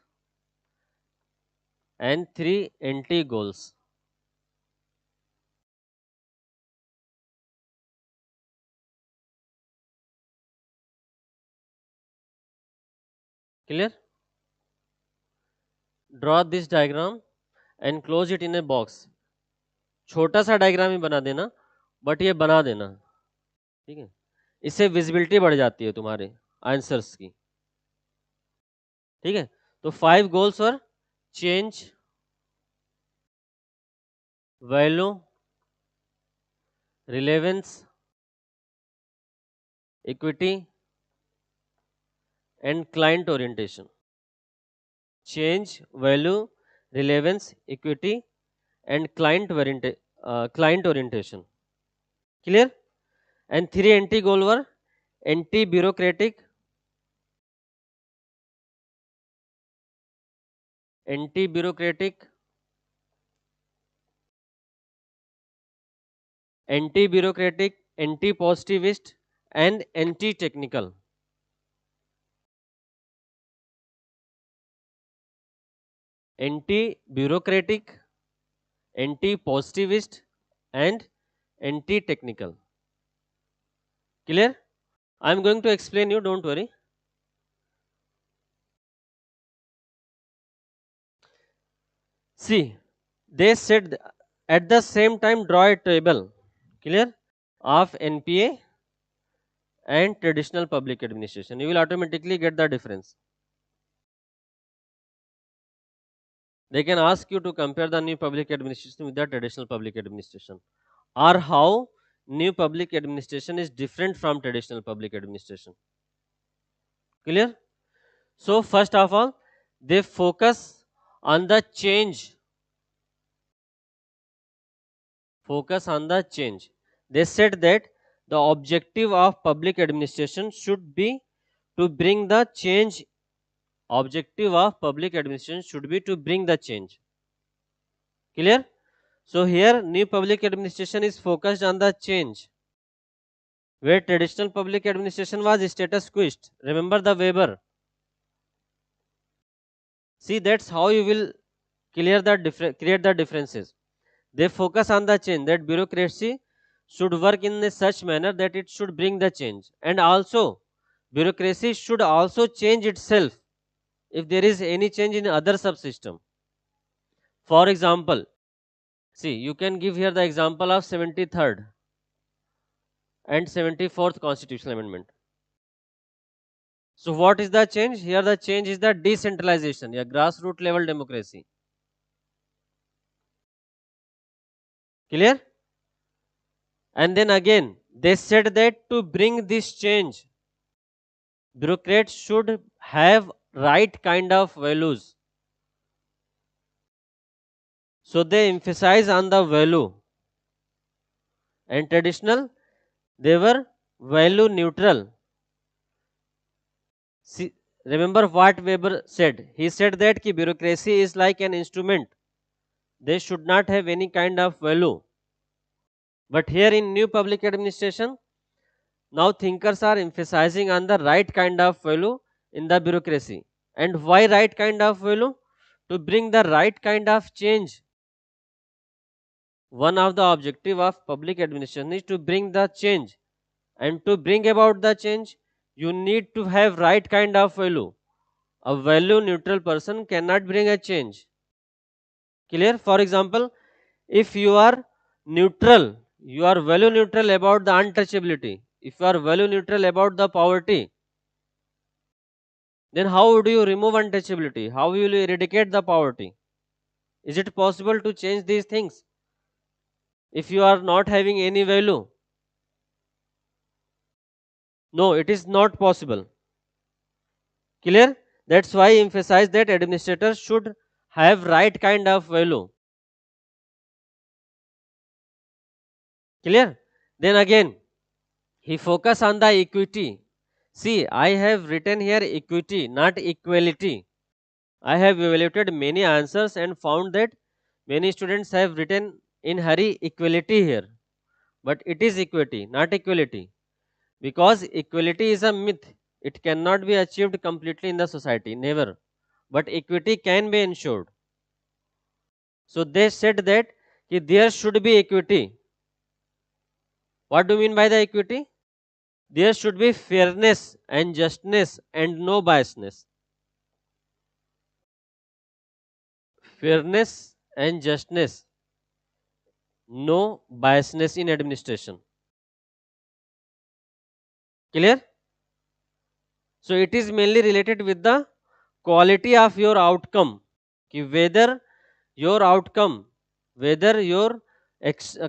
and 3 anti-goals. Clear? Draw this diagram and close it in a box. छोटा सा diagram ही बना देना, but ये बना देना, ठीक है? इससे विजिबिलिटी बढ़ जाती है तुम्हारे आंसर्स की, ठीक है? तो 5 goals और change value, relevance, equity and client orientation. Change, value, relevance, equity and client orientation. Clear? And 3 anti-goal were anti-bureaucratic, anti-bureaucratic, anti-bureaucratic, anti-positivist and anti-technical. anti-bureaucratic, anti-positivist, and anti-technical. Clear? I am going to explain you, don't worry. See, they said at the same time draw a table, clear, of NPA and traditional public administration. You will automatically get the difference. They can ask you to compare the new public administration with the traditional public administration, or how new public administration is different from traditional public administration. Clear? So, first of all, they focus on the change. Focus on the change. They said that the objective of public administration should be to bring the change. Objective of public administration should be to bring the change. Clear? So here new public administration is focused on the change, where traditional public administration was status quo. Remember the Weber. See, that's how you will create the differences. They focus on the change, that bureaucracy should work in a such manner that it should bring the change, and also bureaucracy should also change itself if there is any change in other subsystem. For example, see, you can give here the example of 73rd and 74th constitutional amendment. So what is the change? Here the change is the decentralization, yeah, grassroots level democracy. Clear? And then again, they said that to bring this change, bureaucrats should have right kind of values. So they emphasize on the value. And traditional, they were value neutral. See, remember what Weber said? He said that ki bureaucracy is like an instrument. They should not have any kind of value. But here in new public administration, now thinkers are emphasizing on the right kind of value in the bureaucracy. And why right kind of value? To bring the right kind of change. One of the objective of public administration is to bring the change. And to bring about the change, you need to have right kind of value. A value neutral person cannot bring a change. Clear? For example, if you are neutral, you are value neutral about the untouchability. If you are value neutral about the poverty, then how would you remove untouchability? How will you eradicate the poverty? Is it possible to change these things if you are not having any value? No, it is not possible. Clear? That's why I emphasize that administrators should have right kind of value. Clear? Then again, he focus on the equity. See, I have written here equity, not equality. I have evaluated many answers and found that many students have written in hurry equality here. But it is equity, not equality. Because equality is a myth. It cannot be achieved completely in the society, never. But equity can be ensured. So they said that there should be equity. What do you mean by the equity? There should be fairness and justness and no biasness. Fairness and justness, no biasness in administration. Clear? So it is mainly related with the quality of your outcome. Whether your outcome, whether your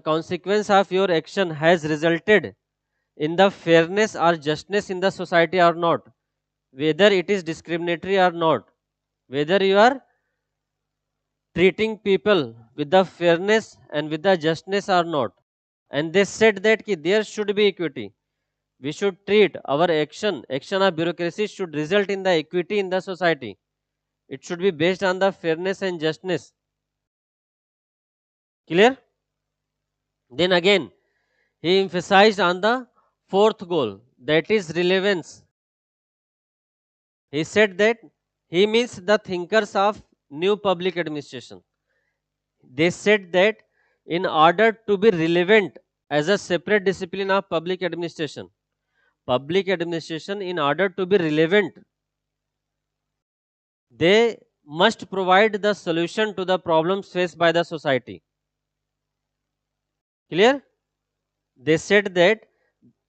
consequence of your action has resulted in the fairness or justness in the society or not, whether it is discriminatory or not, whether you are treating people with the fairness and with the justness or not. And they said that there should be equity. We should treat our action of bureaucracy should result in the equity in the society. It should be based on the fairness and justness. Clear? Then again, he emphasized on the fourth goal, that is relevance. He said that he means the thinkers of new public administration. They said that in order to be relevant as a separate discipline of public administration, in order to be relevant, they must provide the solution to the problems faced by the society. Clear? They said that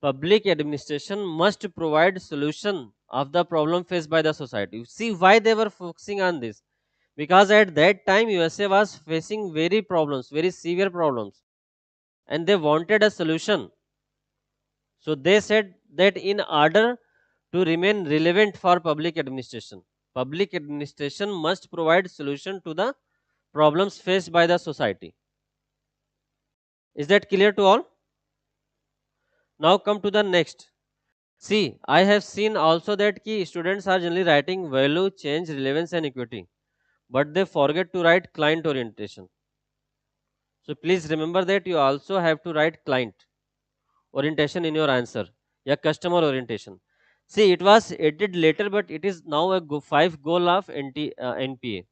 public administration must provide solution of the problem faced by the society. See why they were focusing on this? Because at that time USA was facing very severe problems, and they wanted a solution. So they said that in order to remain relevant for public administration must provide solution to the problems faced by the society. Is that clear to all? Now come to the next. See, I have seen also that key students are generally writing value, change, relevance and equity, but they forget to write client orientation. So please remember that you also have to write client orientation in your answer. Yeah, customer orientation. See, it was added later, but it is now a 5 goal of NPA.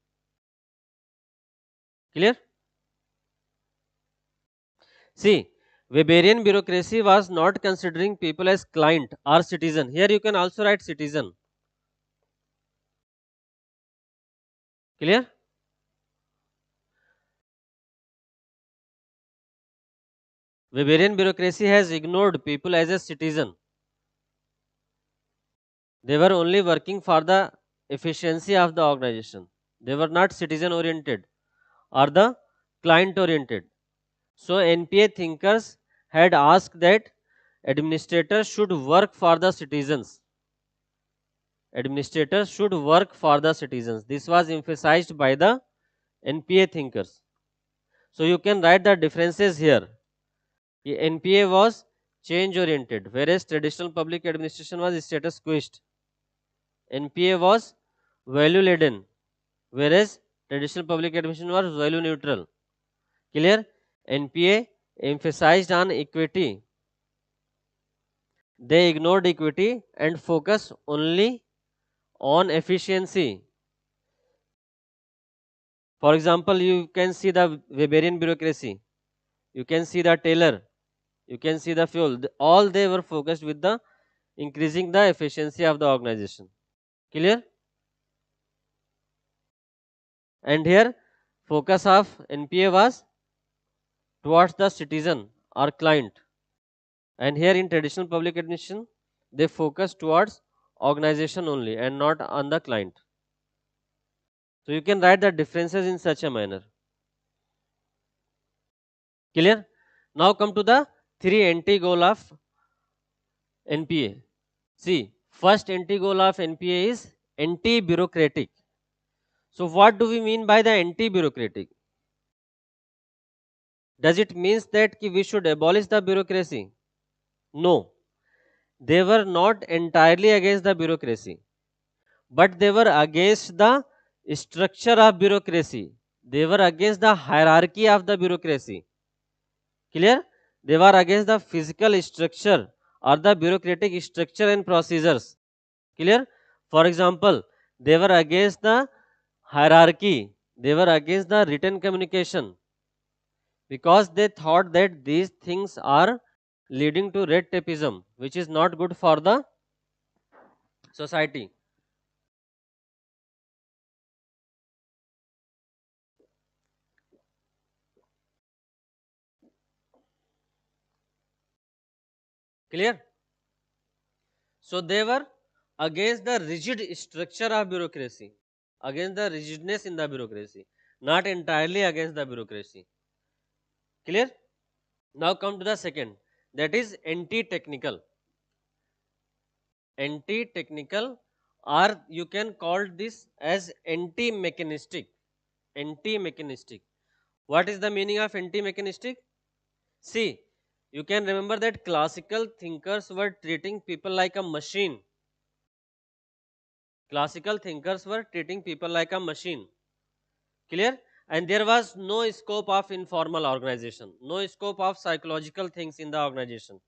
Clear? See, Weberian bureaucracy was not considering people as client or citizen. Here you can also write citizen. Clear? Weberian bureaucracy has ignored people as a citizen. They were only working for the efficiency of the organization. They were not citizen oriented or the client oriented. So NPA thinkers had asked that administrators should work for the citizens. Administrators should work for the citizens. This was emphasized by the NPA thinkers. So you can write the differences here. The NPA was change oriented, whereas traditional public administration was status quoist. NPA was value laden, whereas traditional public administration was value neutral. Clear? NPA emphasized on equity. They ignored equity and focused only on efficiency. For example, you can see the Weberian bureaucracy, you can see the tailor, you can see the fuel. All they were focused with the increasing the efficiency of the organization. Clear? And here focus of NPA was towards the citizen or client. And here in traditional public administration, they focus towards organization only and not on the client. So you can write the differences in such a manner. Clear? Now come to the 3 anti goal of NPA. See, first anti goal of NPA is anti bureaucratic. So what do we mean by the anti bureaucratic? Does it means that we should abolish the bureaucracy? No, they were not entirely against the bureaucracy, but they were against the structure of bureaucracy. They were against the hierarchy of the bureaucracy. Clear? They were against the physical structure or the bureaucratic structure and procedures. Clear? For example, they were against the hierarchy. They were against the written communication because they thought that these things are leading to red tapeism, which is not good for the society. Clear? So they were against the rigid structure of bureaucracy, against the rigidness in the bureaucracy, not entirely against the bureaucracy. Clear? Now come to the second, that is anti-technical. Anti-technical, or you can call this as anti-mechanistic. Anti-mechanistic. What is the meaning of anti-mechanistic? See, you can remember that classical thinkers were treating people like a machine. Classical thinkers were treating people like a machine. Clear? And there was no scope of informal organization, no scope of psychological things in the organization.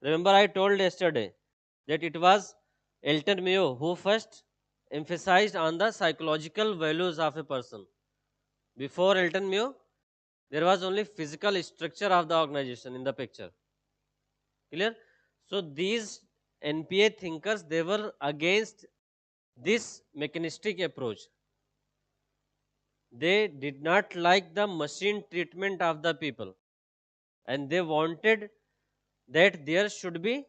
Remember, I told yesterday that it was Elton Mayo who first emphasized on the psychological values of a person. Before Elton Muir, there was only physical structure of the organization in the picture. Clear? So these NPA thinkers, they were against this mechanistic approach. They did not like the machine treatment of the people, and they wanted that there should be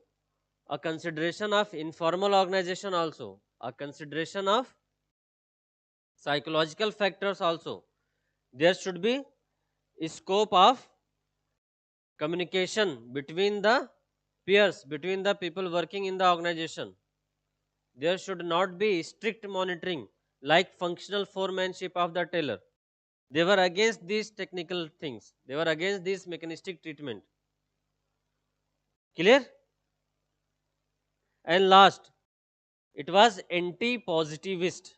a consideration of informal organization also, a consideration of psychological factors also. There should be a scope of communication between the peers, between the people working in the organization. There should not be strict monitoring like functional foremanship of the tailor. They were against these technical things. They were against this mechanistic treatment. Clear? And last, it was anti-positivist.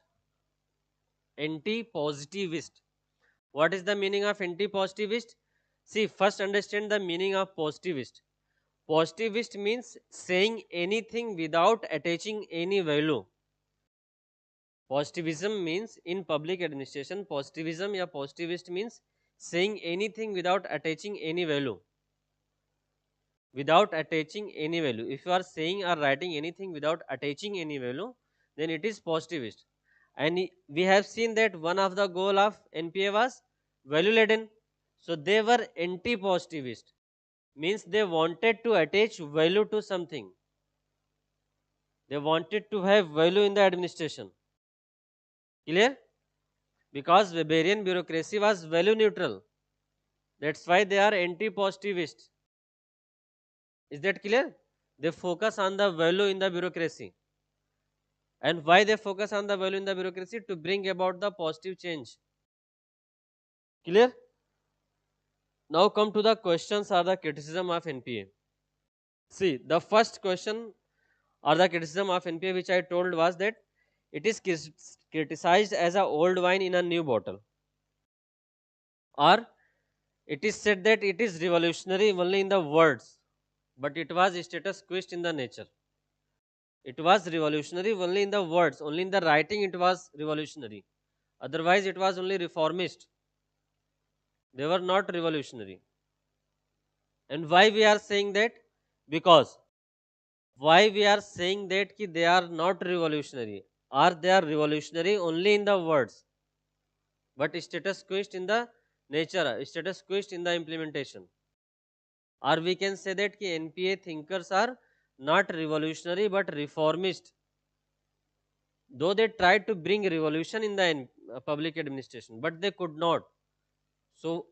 Anti-positivist. What is the meaning of anti-positivist? See, first understand the meaning of positivist. Positivist means saying anything without attaching any value. Positivism means in public administration, positivism or positivist means saying anything without attaching any value. Without attaching any value. If you are saying or writing anything without attaching any value, then it is positivist. And we have seen that one of the goal of NPA was value laden. So they were anti-positivist. Means they wanted to attach value to something. They wanted to have value in the administration. Clear? Because Weberian bureaucracy was value neutral. That's why they are anti-positivist. Is that clear? They focus on the value in the bureaucracy. And why they focus on the value in the bureaucracy? To bring about the positive change. Clear? Now come to the questions or the criticism of NPA. See, the first question or the criticism of NPA which I told was that it is criticized as an old wine in a new bottle. Or it is said that it is revolutionary only in the words, but it was status quo in the nature. It was revolutionary only in the words, only in the writing it was revolutionary. Otherwise it was only reformist. They were not revolutionary. And why we are saying that? Because why we are saying that ki they are not revolutionary, or they are revolutionary only in the words, but status quo in the nature, status quo in the implementation. Or we can say that ki NPA thinkers are not revolutionary but reformist. Though they tried to bring revolution in the public administration, but they could not. So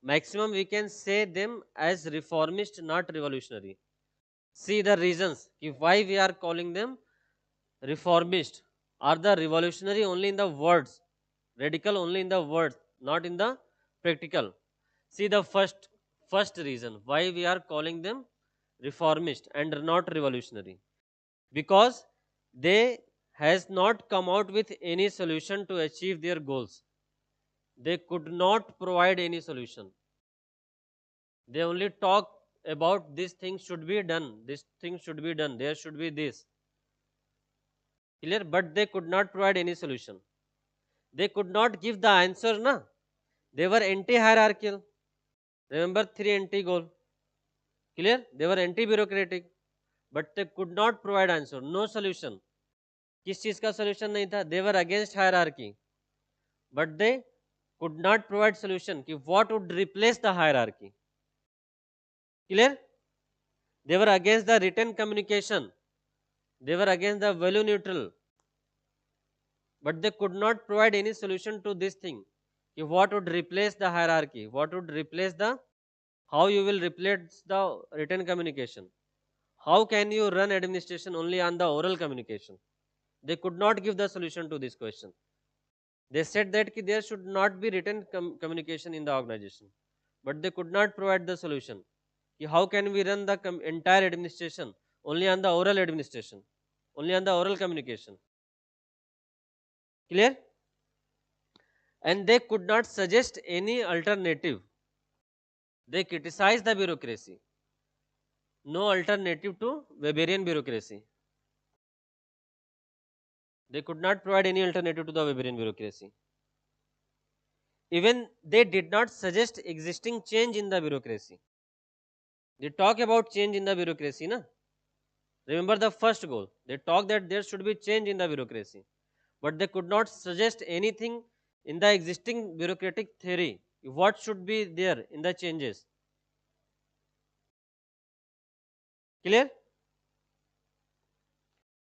maximum we can say them as reformist, not revolutionary. See the reasons why we are calling them reformist or the revolutionary only in the words, radical only in the words, not in the practical. See the first reason why we are calling them reformist and not revolutionary, because they has not come out with any solution to achieve their goals. They could not provide any solution. They only talk about this thing should be done, this thing should be done, there should be this. Clear? But they could not provide any solution. They could not give the answer, na? They were anti-hierarchical. Remember 3 anti-goal. Clear? They were anti-bureaucratic. But they could not provide answer. No solution. किस चीज का solution नहीं था? They were against hierarchy. But they could not provide solution कि what would replace the hierarchy. Clear? They were against the written communication. They were against the value neutral. But they could not provide any solution to this thing. What would replace the hierarchy? What would replace the, how you will replace the written communication? How can you run administration only on the oral communication? They could not give the solution to this question. They said that there should not be written communication in the organization, but they could not provide the solution. How can we run the entire administration only on the oral administration, only on the oral communication? Clear? And they could not suggest any alternative. They criticized the bureaucracy. No alternative to Weberian bureaucracy. They could not provide any alternative to the Weberian bureaucracy. Even they did not suggest existing change in the bureaucracy. They talk about change in the bureaucracy, na? Remember the first goal. They talk that there should be change in the bureaucracy, but they could not suggest anything in the existing bureaucratic theory. What should be there in the changes? Clear?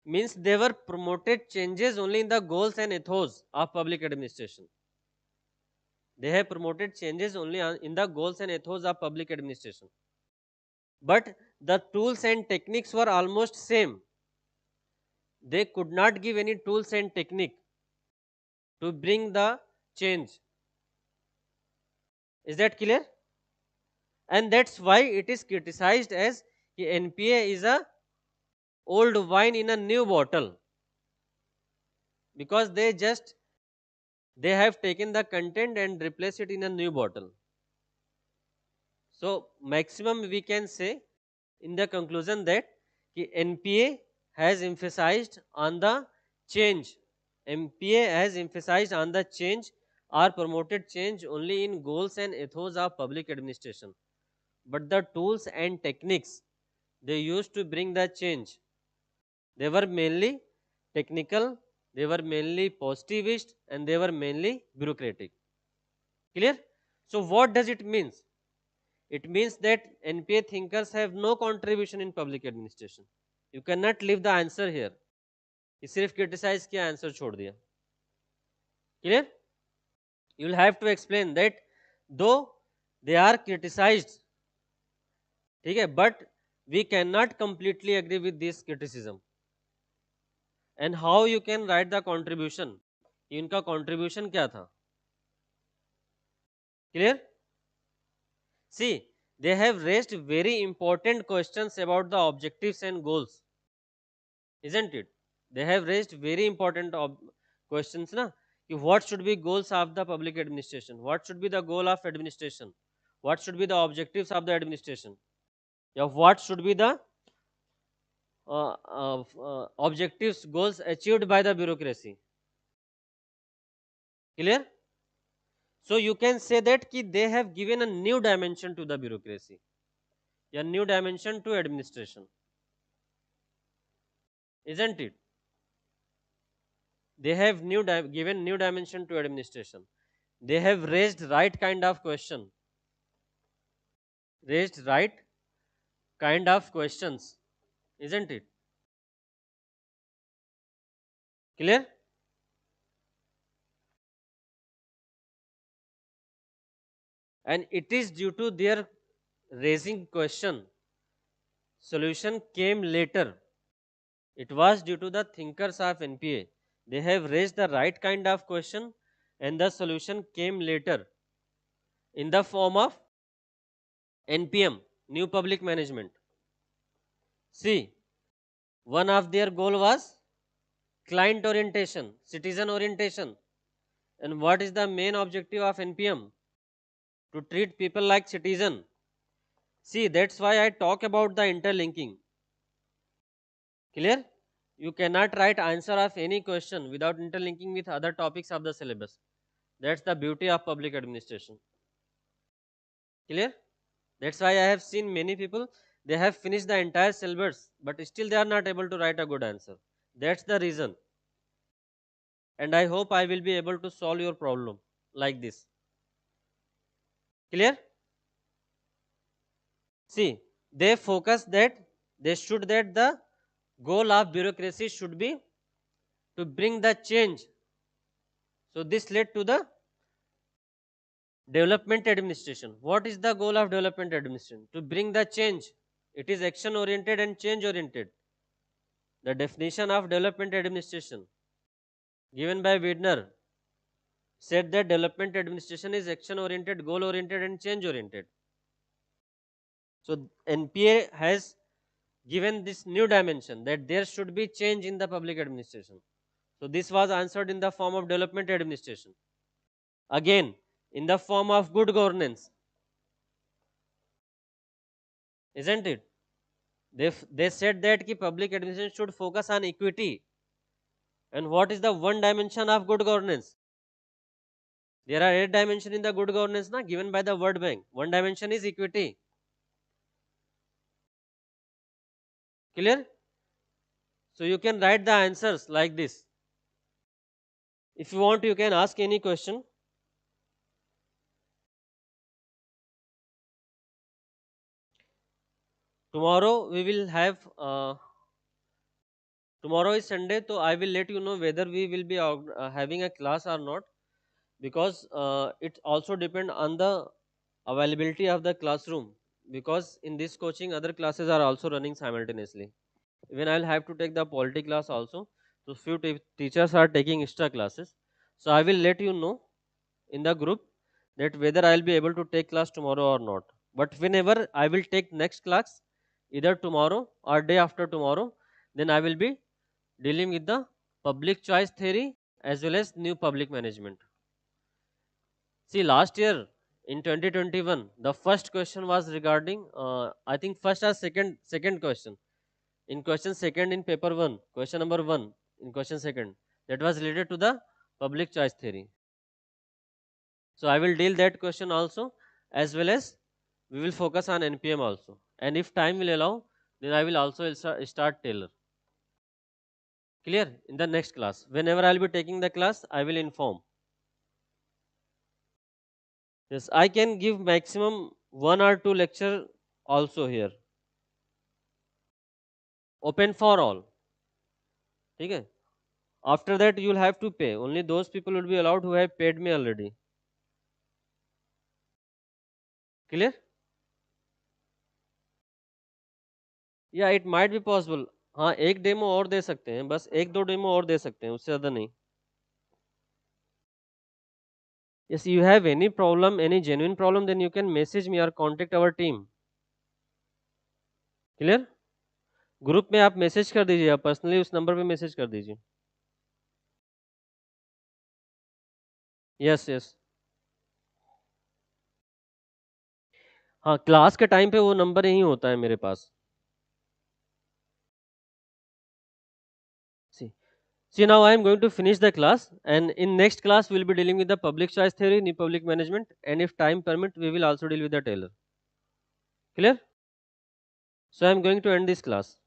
Means they were promoted changes only in the goals and ethos of public administration. They have promoted changes only in the goals and ethos of public administration. But the tools and techniques were almost same. They could not give any tools and technique to bring the change. Is that clear? And that's why it is criticized as NPA is a old wine in a new bottle, because they have taken the content and replaced it in a new bottle. So maximum we can say in the conclusion that NPA has emphasized on the change. NPA has emphasized on the change or promoted change only in goals and ethos of public administration. But the tools and techniques they used to bring the change, they were mainly technical, they were mainly positivist, and they were mainly bureaucratic. Clear? So what does it mean? It means that NPA thinkers have no contribution in public administration. You cannot leave the answer here. ये सिर्फ criticize किया, answer छोड़ दिया. Clear? You will have to explain that though they are criticized, ठीक है, but we cannot completely agree with this criticism. And how you can write the contribution? इनका contribution क्या था? Clear? See, they have raised very important questions about the objectives and goals, isn't it? They have raised very important questions, na? What should be goals of the public administration? What should be the goal of administration? What should be the objectives of the administration? Yeah, what should be the objectives, goals achieved by the bureaucracy? Clear? So you can say that they have given a new dimension to the bureaucracy, a new dimension to administration, isn't it? They have given new dimension to administration. They have raised right kind of question, raised right kind of questions, isn't it? Clear? And it is due to their raising question, solution came later. It was due to the thinkers of NPA. They have raised the right kind of question and the solution came later in the form of NPM, New Public Management. See, one of their goal was client orientation, citizen orientation. And what is the main objective of NPM? To treat people like citizen. See, that's why I talk about the interlinking. Clear? You cannot write answer of any question without interlinking with other topics of the syllabus. That's the beauty of public administration. Clear? That's why I have seen many people, they have finished the entire syllabus, but still they are not able to write a good answer. That's the reason. And I hope I will be able to solve your problem like this. Clear? See, they focus that the goal of bureaucracy should be to bring the change. So this led to the development administration. What is the goal of development administration? To bring the change. It is action oriented and change oriented. The definition of development administration given by Widner said that development administration is action oriented, goal oriented and change oriented. So NPA has given this new dimension that there should be change in the public administration. So this was answered in the form of development administration. Again, in the form of good governance, isn't it? They said that public administration should focus on equity. And what is the one dimension of good governance? There are 8 dimensions in the good governance na, given by the World Bank. One dimension is equity. Clear? So you can write the answers like this. If you want, you can ask any question. Tomorrow we will have, tomorrow is Sunday, so I will let you know whether we will be having a class or not, because it also depend on the availability of the classroom, because in this coaching other classes are also running simultaneously. Even I'll have to take the polity class also. So few teachers are taking extra classes. So I will let you know in the group that whether I'll be able to take class tomorrow or not. But whenever I will take next class, either tomorrow or day after tomorrow, then I will be dealing with the public choice theory as well as new public management. See, last year in 2021, the first question was regarding, I think first or second question. In question second in paper 1, question number 1 in question second, that was related to the public choice theory. So I will deal that question also, as well as we will focus on NPM also. And if time will allow, then I will also start Taylor. Clear? In the next class. Whenever I will be taking the class, I will inform. Yes, I can give maximum 1 or 2 lecture also here. Open for all. Okay? After that, you will have to pay. Only those people will be allowed who have paid me already. Clear? या it might be possible. हाँ, एक demo और दे सकते हैं, बस एक दो demo और दे सकते हैं, उससे ज़्यादा नहीं. Yes, you have any problem, any genuine problem, then you can message me or contact our team. Clear? Group में आप मैसेज कर दीजिए, आप पर्सनली उस नंबर पे मैसेज कर दीजिए. Yes yes. हाँ, क्लास के टाइम पे वो नंबर ही होता है मेरे पास. See, see now I am going to finish the class, and in next class we will be dealing with the public choice theory, new public management, and if time permit, we will also deal with the Taylor. Clear? So I am going to end this class.